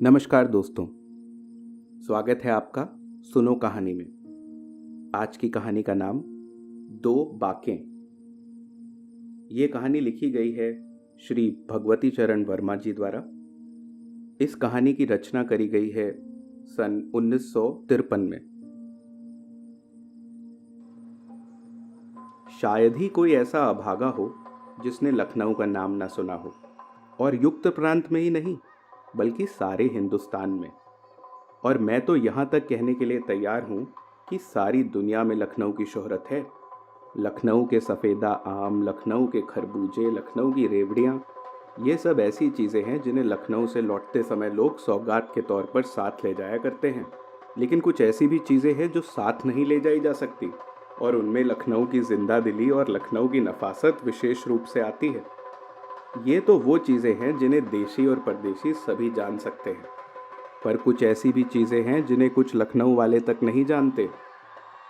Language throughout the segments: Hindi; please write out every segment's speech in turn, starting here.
नमस्कार दोस्तों, स्वागत है आपका सुनो कहानी में। आज की कहानी का नाम दो बाकें। ये कहानी लिखी गई है श्री भगवती चरण वर्मा जी द्वारा। इस कहानी की रचना करी गई है सन 1953 में। शायद ही कोई ऐसा अभागा हो जिसने लखनऊ का नाम ना सुना हो, और युक्त प्रांत में ही नहीं बल्कि सारे हिंदुस्तान में। और मैं तो यहाँ तक कहने के लिए तैयार हूँ कि सारी दुनिया में लखनऊ की शोहरत है। लखनऊ के सफ़ेदा आम, लखनऊ के खरबूजे, लखनऊ की रेवड़ियाँ, ये सब ऐसी चीज़ें हैं जिन्हें लखनऊ से लौटते समय लोग सौगात के तौर पर साथ ले जाया करते हैं। लेकिन कुछ ऐसी भी चीज़ें हैं जो साथ नहीं ले जाई जा सकती, और उनमें लखनऊ की जिंदा दिली और लखनऊ की नफासत विशेष रूप से आती है। ये तो वो चीज़ें हैं जिन्हें देशी और परदेशी सभी जान सकते हैं, पर कुछ ऐसी भी चीज़ें हैं जिन्हें कुछ लखनऊ वाले तक नहीं जानते।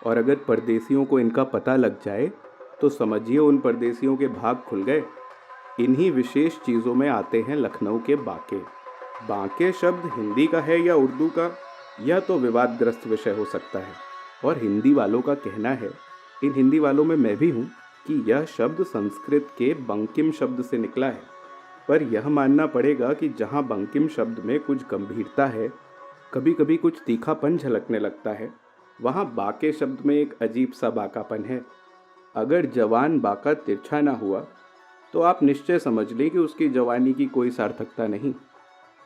और अगर परदेशियों को इनका पता लग जाए तो समझिए उन परदेशियों के भाग खुल गए। इन्हीं विशेष चीज़ों में आते हैं लखनऊ के बाके। बाके शब्द हिंदी का है या उर्दू का, यह तो विवादग्रस्त विषय हो सकता है। और हिंदी वालों का कहना है, इन हिंदी वालों में मैं भी हूँ, कि यह शब्द संस्कृत के बंकिम शब्द से निकला है। पर यह मानना पड़ेगा कि जहाँ बंकिम शब्द में कुछ गंभीरता है, कभी कभी कुछ तीखापन झलकने लगता है, वहाँ बाके शब्द में एक अजीब सा बाकापन है। अगर जवान बाका तिरछा ना हुआ तो आप निश्चय समझ लें कि उसकी जवानी की कोई सार्थकता नहीं।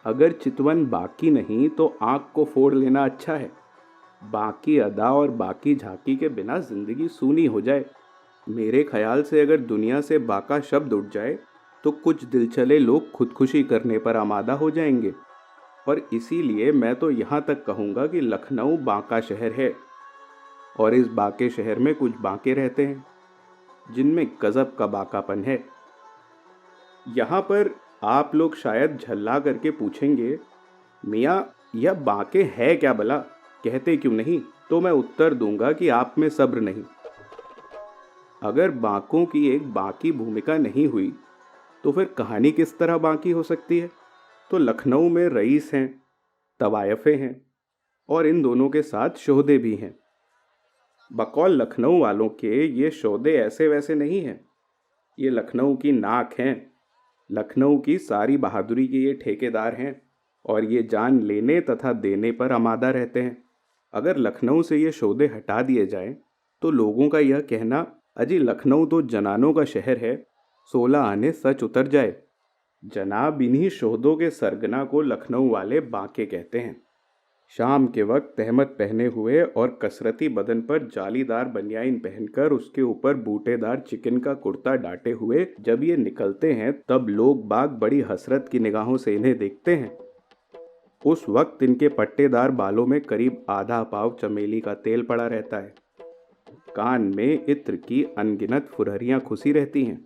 अगर चितवन बाकी नहीं तो आँख को फोड़ लेना अच्छा है। बाकी अदा और बाकी झांकी के बिना जिंदगी सूनी हो जाए। मेरे ख्याल से अगर दुनिया से बाका शब्द उठ जाए तो कुछ दिलचले लोग खुदकुशी करने पर आमादा हो जाएंगे। और इसीलिए मैं तो यहाँ तक कहूँगा कि लखनऊ बांका शहर है, और इस बाके शहर में कुछ बाके रहते हैं जिनमें गजब का बाकापन है। यहाँ पर आप लोग शायद झल्ला करके पूछेंगे, मियाँ यह बाके है क्या भला, कहते क्यों नहीं? तो मैं उत्तर दूंगा कि आप में सब्र नहीं। अगर बाकों की एक बाकी भूमिका नहीं हुई तो फिर कहानी किस तरह बाकी हो सकती है? तो लखनऊ में रईस हैं, तवायफे हैं, और इन दोनों के साथ शोहदे भी हैं। बकौल लखनऊ वालों के ये शोहदे ऐसे वैसे नहीं हैं। ये लखनऊ की नाक हैं। लखनऊ की सारी बहादुरी के ये ठेकेदार हैं, और ये जान लेने तथा देने पर आमादा रहते हैं। अगर लखनऊ से ये शोहदे हटा दिए जाएं तो लोगों का यह कहना, अजी लखनऊ तो जनानों का शहर है, 16 आने सच उतर जाए। जनाब, इन्हीं शोहदों के सरगना को लखनऊ वाले बाके कहते हैं। शाम के वक्त तहमत पहने हुए और कसरती बदन पर जालीदार बनियाइन पहनकर उसके ऊपर बूटेदार चिकन का कुर्ता डाटे हुए जब ये निकलते हैं, तब लोग बाग बड़ी हसरत की निगाहों से इन्हें देखते हैं। उस वक्त इनके पट्टेदार बालों में करीब आधा पाव चमेली का तेल पड़ा रहता है। कान में इत्र की अनगिनत फुरहरियां खुसी रहती हैं,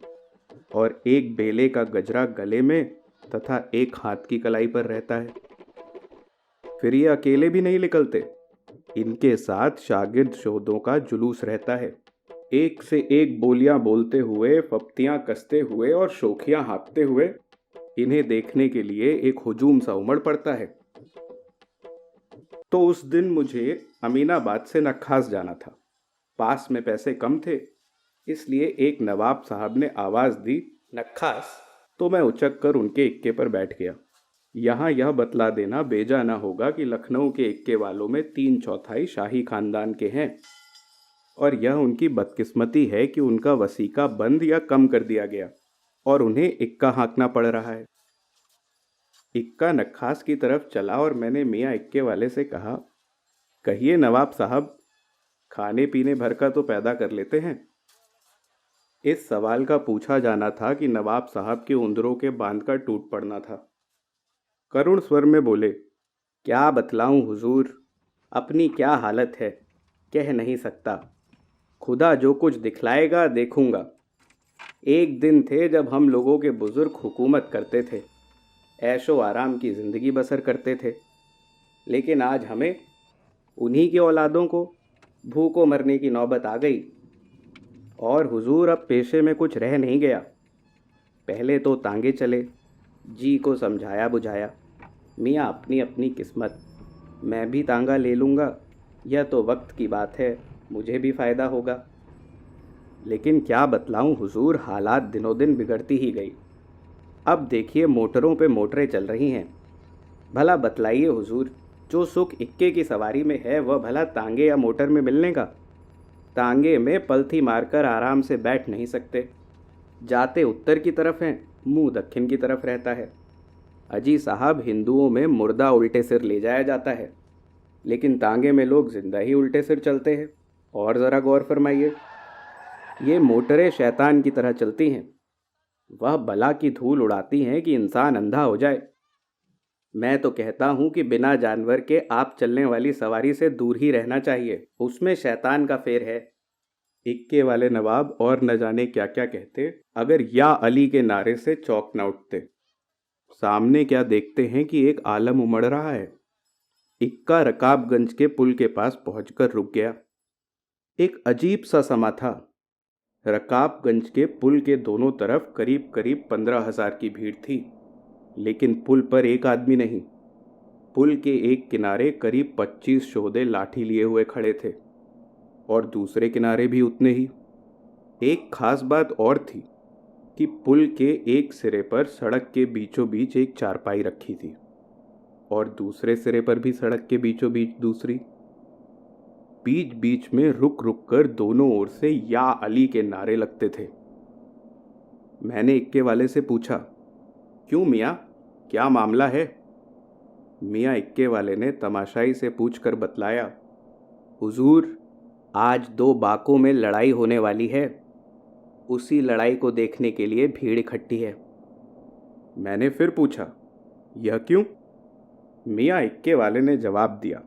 और एक बेले का गजरा गले में तथा एक हाथ की कलाई पर रहता है। फिर ये अकेले भी नहीं निकलते, इनके साथ शागिर्द शोहदों का जुलूस रहता है। एक से एक बोलियां बोलते हुए, फप्तियां कसते हुए और शोखियां हाँकते हुए इन्हें देखने के लिए एक हुजूम सा उमड़ पड़ता है। तो उस दिन मुझे अमीनाबाद से नक्खास जाना था। पास में पैसे कम थे, इसलिए एक नवाब साहब ने आवाज़ दी, नक्खास, तो मैं उचक कर उनके इक्के पर बैठ गया। यहाँ यह बतला देना बेजा ना होगा कि लखनऊ के इक्के वालों में 3/4 शाही खानदान के हैं, और यह उनकी बदकिस्मती है कि उनका वसीका बंद या कम कर दिया गया और उन्हें इक्का हाँकना पड़ रहा है। इक्का नक्खास की तरफ चला और मैंने मियाँ इक्के वाले से कहा, कहिए नवाब साहब, खाने पीने भर का तो पैदा कर लेते हैं। इस सवाल का पूछा जाना था कि नवाब साहब के उंदरों के बांध का टूट पड़ना था। करुण स्वर में बोले, क्या बतलाऊं हुजूर, अपनी क्या हालत है, कह नहीं सकता। खुदा जो कुछ दिखलाएगा देखूंगा। एक दिन थे जब हम लोगों के बुजुर्ग हुकूमत करते थे, ऐशो आराम की ज़िंदगी बसर करते थे, लेकिन आज हमें, उन्हीं के औलादों को, भूखों मरने की नौबत आ गई। और हुजूर अब पेशे में कुछ रह नहीं गया। पहले तो तांगे चले, जी को समझाया बुझाया, मियाँ अपनी अपनी किस्मत। मैं भी तांगा ले लूँगा, यह तो वक्त की बात है, मुझे भी फ़ायदा होगा। लेकिन क्या बतलाऊं हुजूर, हालात दिनों दिन बिगड़ती ही गई। अब देखिए मोटरों पे मोटरें चल रही हैं। भला बतलाइए हुजूर, जो सुख इक्के की सवारी में है वह भला तांगे या मोटर में मिलने का? तांगे में पलथी मारकर आराम से बैठ नहीं सकते। जाते उत्तर की तरफ हैं, मुंह दक्षिण की तरफ रहता है। अजी साहब, हिंदुओं में मुर्दा उल्टे सिर ले जाया जाता है, लेकिन तांगे में लोग जिंदा ही उल्टे सिर चलते हैं। और ज़रा गौर फरमाइए, ये मोटरें शैतान की तरह चलती हैं। वह बला की धूल उड़ाती हैं कि इंसान अंधा हो जाए। मैं तो कहता हूँ कि बिना जानवर के आप चलने वाली सवारी से दूर ही रहना चाहिए, उसमें शैतान का फेर है। इक्के वाले नवाब और न जाने क्या क्या कहते अगर या अली के नारे से चौंक न उठते। सामने क्या देखते हैं कि एक आलम उमड़ रहा है। इक्का रकाबगंज के पुल के पास पहुंचकर रुक गया। एक अजीब सा समा था। रकाबगंज के पुल के दोनों तरफ करीब करीब 15,000 की भीड़ थी, लेकिन पुल पर एक आदमी नहीं। पुल के एक किनारे करीब 25 शोधे लाठी लिए हुए खड़े थे, और दूसरे किनारे भी उतने ही। एक खास बात और थी कि पुल के एक सिरे पर सड़क के बीचों बीच एक चारपाई रखी थी, और दूसरे सिरे पर भी सड़क के बीचों बीच दूसरी। बीच बीच में रुक रुक कर दोनों ओर से या अली के नारे लगते थे। मैंने इक्के वाले से पूछा, क्यों मियाँ, क्या मामला है? मियाँ इक्के वाले ने तमाशाई से पूछकर बतलाया, हुजूर, आज 2 बाकों में लड़ाई होने वाली है। उसी लड़ाई को देखने के लिए भीड़ इकट्ठी है। मैंने फिर पूछा, यह क्यों? मियाँ इक्के वाले ने जवाब दिया,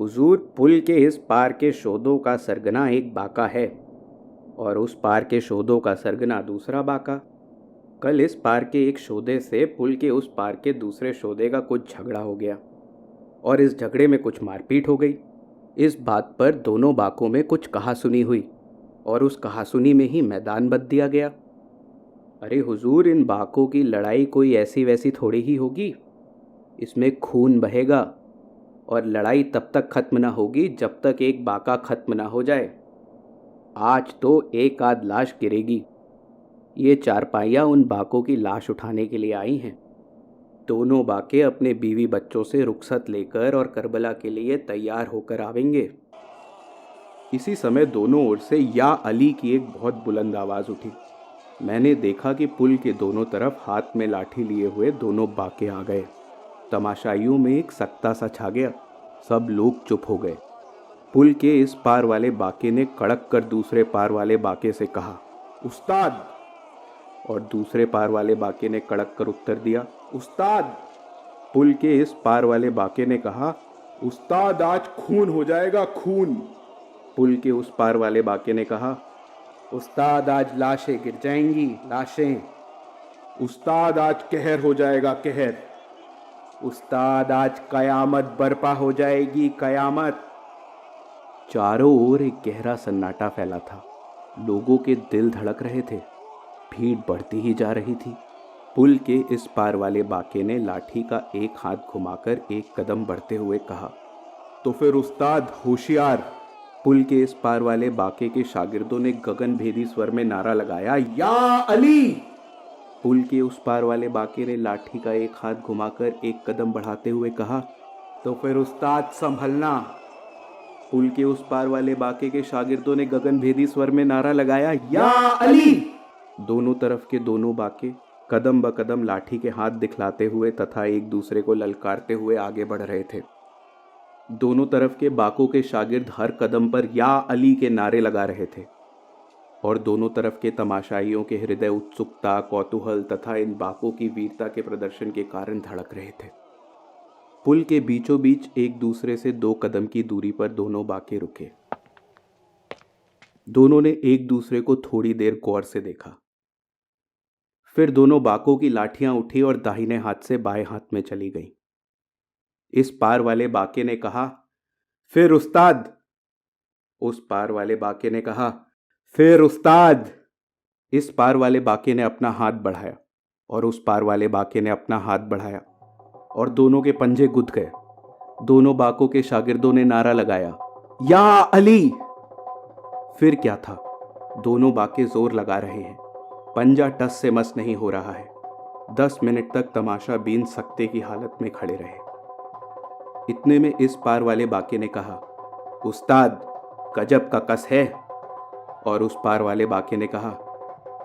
हुजूर, पुल के इस पार के शोधों का सरगना एक बाका है, और उस पार के शोधों का सरगना दूसरा बाका। कल इस पार के एक शोधे से पुल के उस पार के दूसरे शोधे का कुछ झगड़ा हो गया, और इस झगड़े में कुछ मारपीट हो गई। इस बात पर दोनों बाकों में कुछ कहासुनी हुई, और उस कहासुनी में ही मैदान बदल दिया गया। अरे हुजूर, इन बाकों की लड़ाई कोई ऐसी वैसी थोड़ी ही होगी। इसमें खून बहेगा, और लड़ाई तब तक खत्म ना होगी जब तक एक बाका खत्म ना हो जाए। आज तो एक आध लाश गिरेगी। ये चारपाइयाँ उन बाकों की लाश उठाने के लिए आई हैं। दोनों बाके अपने बीवी बच्चों से रुखसत लेकर और करबला के लिए तैयार होकर आवेंगे। इसी समय दोनों ओर से या अली की एक बहुत बुलंद आवाज़ उठी। मैंने देखा कि पुल के दोनों तरफ हाथ में लाठी लिए हुए दोनों बाके आ गए। तमाशाइयों में एक सख्ता सा छा गया। सब लोग चुप हो गए। पुल के इस पार वाले बाके ने कड़क कर दूसरे पार वाले बाके से कहा, उस्ताद। और दूसरे पार वाले बाके ने कड़क कर उत्तर दिया, उस्ताद। पुल के इस पार वाले बाके ने कहा, उस्ताद, आज खून हो जाएगा, खून। पुल के उस पार वाले बाके ने कहा, उस्ताद, आज लाशें गिर जाएंगी, लाशें। उस्ताद, आज कहर हो जाएगा, कहर। उस्ताद, आज कयामत बर्पा हो जाएगी, कयामत। चारों ओर एक गहरा सन्नाटा फैला था। लोगों के दिल धड़क रहे थे। भीड़ बढ़ती ही जा रही थी। पुल के इस पार वाले बाके ने लाठी का एक हाथ घुमाकर एक कदम बढ़ते हुए कहा, तो फिर उस्ताद होशियार। पुल के इस पार वाले बाके के शागिर्दों ने गगनभेदी स्वर में नारा लगाया, या अली। पुल के उस पार वाले बाके ने लाठी का एक हाथ घुमाकर एक कदम बढ़ाते हुए कहा, तो फिर उस्ताद संभलना। पुल के उस पार वाले बाके के शागिर्दों ने गगनभेदी स्वर में नारा लगाया, या अली। दोनों तरफ के दोनों बाके कदम ब कदम लाठी के हाथ दिखलाते हुए तथा एक दूसरे को ललकारते हुए आगे बढ़ रहे थे। दोनों तरफ के बाकों के शागिर्द हर कदम पर या अली के नारे लगा रहे थे, और दोनों तरफ के तमाशाइयों के हृदय उत्सुकता, कौतूहल तथा इन बाकों की वीरता के प्रदर्शन के कारण धड़क रहे थे। पुल के बीचों बीच एक दूसरे से 2 कदम की दूरी पर दोनों बाके रुके। दोनों ने एक दूसरे को थोड़ी देर गौर से देखा। फिर दोनों बाकों की लाठियां उठी और दाहिने हाथ से बाएं हाथ में चली गईं। इस पार वाले बाके ने कहा, फिर उस्ताद। उस पार वाले बाके ने कहा, फिर उस्ताद। इस पार वाले बाके ने अपना हाथ बढ़ाया, और उस पार वाले बाके ने अपना हाथ बढ़ाया, और दोनों के पंजे गुद गए। दोनों बाकों के शागिर्दों ने नारा लगाया, या अली। फिर क्या था, दोनों बाके जोर लगा रहे हैं, पंजा टस से मस नहीं हो रहा है। 10 मिनट तक तमाशा बीन सकते की हालत में खड़े रहे। इतने में इस पार वाले बाके ने कहा, उस्ताद गजब का कस है। और उस पार वाले बाके ने कहा,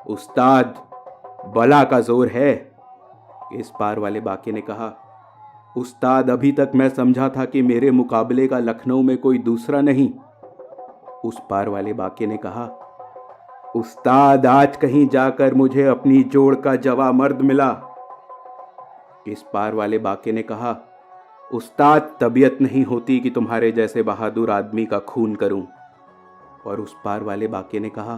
उस्ताद बला का जोर है। इस पार वाले बाके ने कहा, उस्ताद अभी तक मैं समझा था कि मेरे मुकाबले का लखनऊ में कोई दूसरा नहीं। उस पार वाले बाके ने कहा, उस्ताद आज कहीं जाकर मुझे अपनी जोड़ का जवा मर्द मिला। इस पार वाले बाके ने कहा, उस्ताद तबीयत नहीं होती कि तुम्हारे जैसे बहादुर आदमी का खून करूं। और उस पार वाले बाके ने कहा,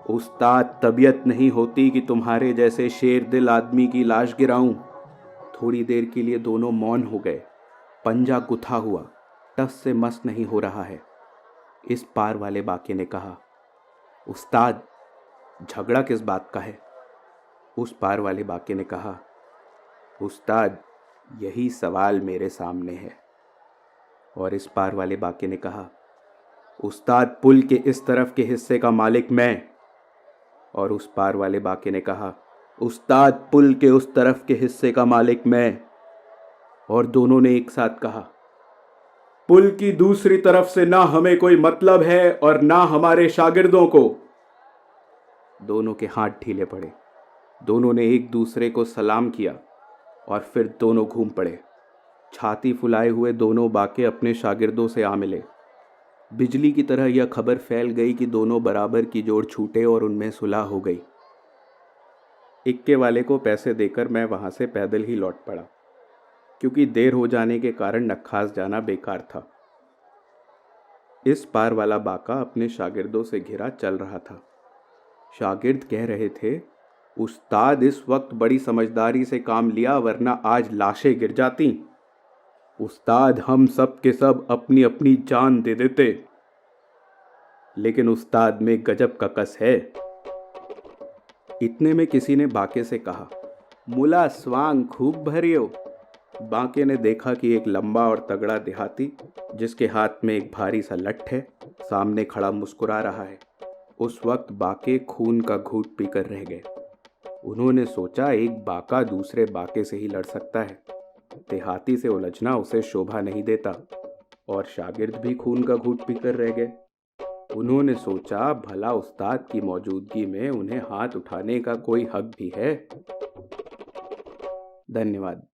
उस्ताद तबीयत नहीं होती कि तुम्हारे जैसे शेर दिल आदमी की लाश गिराऊं। थोड़ी देर के लिए दोनों मौन हो गए। पंजा गुथा हुआ, टस से मस नहीं हो रहा है। इस पार वाले बाके ने कहा, उस्ताद झगड़ा किस बात का है। उस पार वाले बाके ने कहा, उस्ताद यही सवाल मेरे सामने है। और इस पार वाले बाके ने कहा, उस्ताद पुल के इस तरफ के हिस्से का मालिक मैं। और उस पार वाले बाके ने कहा, उस्ताद पुल के उस तरफ के हिस्से का मालिक मैं। और दोनों ने एक साथ कहा, पुल की दूसरी तरफ से ना हमें कोई मतलब है और ना हमारे शागिर्दों को। दोनों के हाथ ढीले पड़े। दोनों ने एक दूसरे को सलाम किया और फिर दोनों घूम पड़े। छाती फुलाए हुए दोनों बाके अपने शागिर्दों से आ मिले। बिजली की तरह यह खबर फैल गई कि दोनों बराबर की जोड़ छूटे और उनमें सुलह हो गई। इक्के वाले को पैसे देकर मैं वहां से पैदल ही लौट पड़ा, क्योंकि देर हो जाने के कारण नक्खास जाना बेकार था। इस पार वाला बाका अपने शागिर्दों से घिरा चल रहा था। शागिर्द कह रहे थे, उस्ताद इस वक्त बड़ी समझदारी से काम लिया, वरना आज लाशें गिर जाती। उस्ताद हम सब के सब अपनी अपनी जान दे देते। लेकिन उस्ताद में गजब का कस है। इतने में किसी ने बाके से कहा, मुला स्वांग खूब भरियो। बाके ने देखा कि एक लंबा और तगड़ा देहाती, जिसके हाथ में एक भारी सा लठ है, सामने खड़ा मुस्कुरा रहा है। उस वक्त बाके खून का घूंट पीकर रह गए। उन्होंने सोचा, एक बाका दूसरे बाके से ही लड़ सकता है। देहाती से उलझना उसे शोभा नहीं देता। और शागिर्द भी खून का घूंट पीकर रह गए। उन्होंने सोचा, भला उस्ताद की मौजूदगी में उन्हें हाथ उठाने का कोई हक भी है। धन्यवाद।